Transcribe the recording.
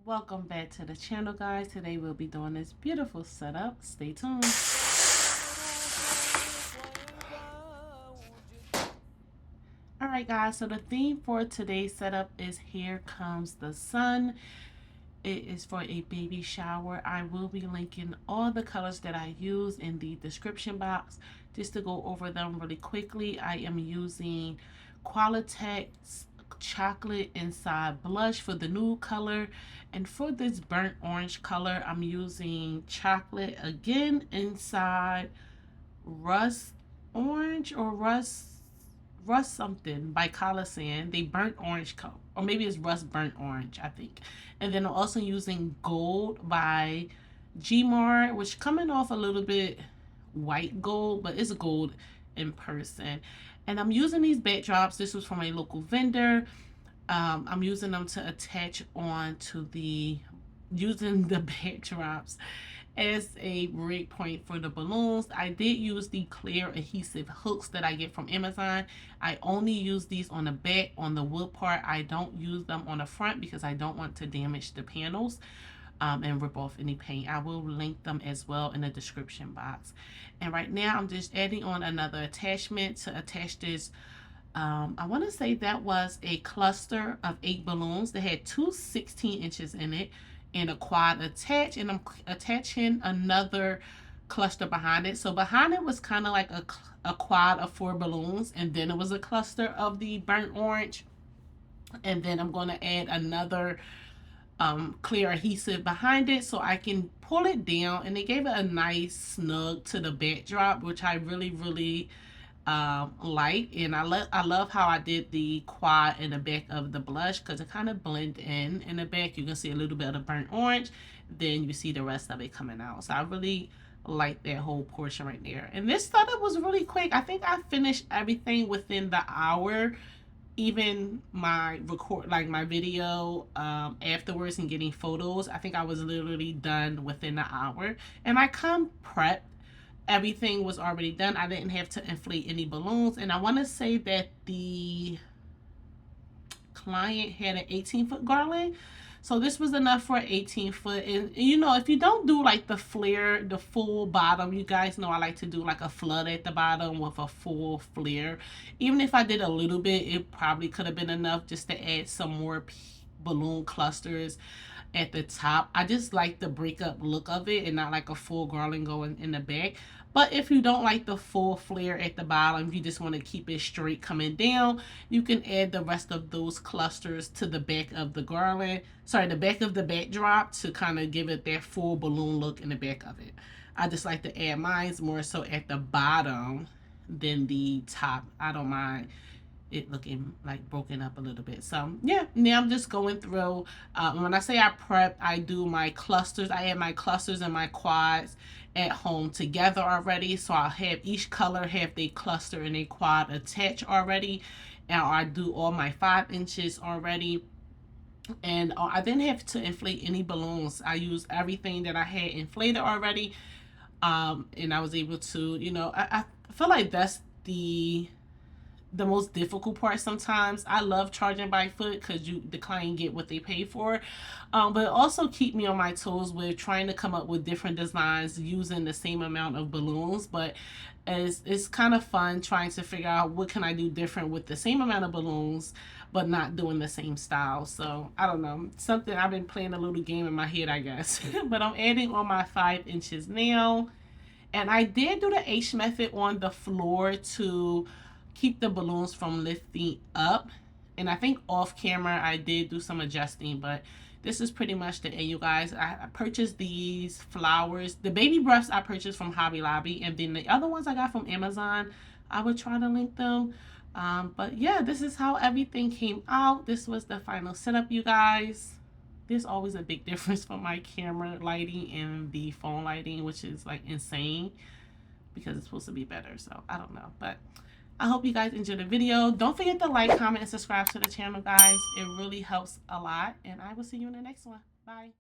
Welcome back to the channel, guys. Today we'll be doing this beautiful setup. Stay tuned. Alright guys, so the theme for today's setup is Here Comes the Sun. It is for a baby shower. I will be linking all the colors that I use in the description box. Just to go over them really quickly, I am using Qualatex chocolate inside blush for the nude color, and for this burnt orange color I'm using chocolate again inside rust orange or rust something by Kalisan. They burnt orange color, or maybe it's rust burnt orange, I think. And then I'm also using gold by Gemar, which coming off a little bit white gold, but it's gold in person. And I'm using these backdrops. This was from a local vendor. I'm using them to attach on to using the backdrops as a break point for the balloons. I did use the clear adhesive hooks that I get from Amazon. I only use these on the back, on the wood part. I don't use them on the front because I don't want to damage the panels and rip off any paint. I will link them as well in the description box. And right now I'm just adding on another attachment to attach this. I want to say that was a cluster of 8 balloons that had two 16 inches in it and a quad attached, and I'm attaching another cluster behind it. So behind it was kind of like a quad of 4 balloons, and then it was a cluster of the burnt orange, and then I'm going to add another clear adhesive behind it so I can pull it down, and they gave it a nice snug to the backdrop, which I really like. And I love how I did the quad in the back of the blush because it kind of blend in the back. You can see a little bit of burnt orange, then you see the rest of it coming out. So I really like that whole portion right there. And this setup was really quick. I think I finished everything within the hour. Even my my video afterwards and getting photos, I think I was literally done within the hour. And I come prepped. Everything was already done. I didn't have to inflate any balloons. And I want to say that the client had an 18-foot garland. So this was enough for an 18-foot. And you know, if you don't do like the flare, the full bottom, you guys know I like to do like a flood at the bottom with a full flare. Even if I did a little bit, it probably could have been enough just to add some more balloon clusters at the top. I just like the breakup look of it and not like a full garland going in the back. But if you don't like the full flare at the bottom, if you just want to keep it straight coming down, you can add the rest of those clusters to the back of the garland, the back of the backdrop, to kind of give it that full balloon look in the back of it. I just like to add mine more so at the bottom than the top. I don't mind it looking like broken up a little bit. So yeah, now I'm just going through. When I say I prep, I do my clusters. I add my clusters and my quads at home together already. So I'll have each color have their cluster and a quad attached already. And I do all my 5 inches already. And I didn't have to inflate any balloons. I used everything that I had inflated already. And I was able to, you know, I feel like that's the most difficult part sometimes. I love charging by foot because the client get what they pay for, but also keep me on my toes with trying to come up with different designs using the same amount of balloons. But it's kind of fun trying to figure out what can I do different with the same amount of balloons but not doing the same style. So I don't know, something I've been playing a little game in my head, I guess. But I'm adding on my 5 inches now, and I did do the H method on the floor to keep the balloons from lifting up. And I think off camera I did do some adjusting, but this is pretty much the end, you guys. I purchased these flowers. The baby breaths I purchased from Hobby Lobby, and then the other ones I got from Amazon. I would try to link them. But yeah, this is how everything came out. This was the final setup, you guys. There's always a big difference from my camera lighting and the phone lighting, which is like insane because it's supposed to be better. So I don't know, but I hope you guys enjoyed the video. Don't forget to like, comment, and subscribe to the channel, guys. It really helps a lot. And I will see you in the next one. Bye.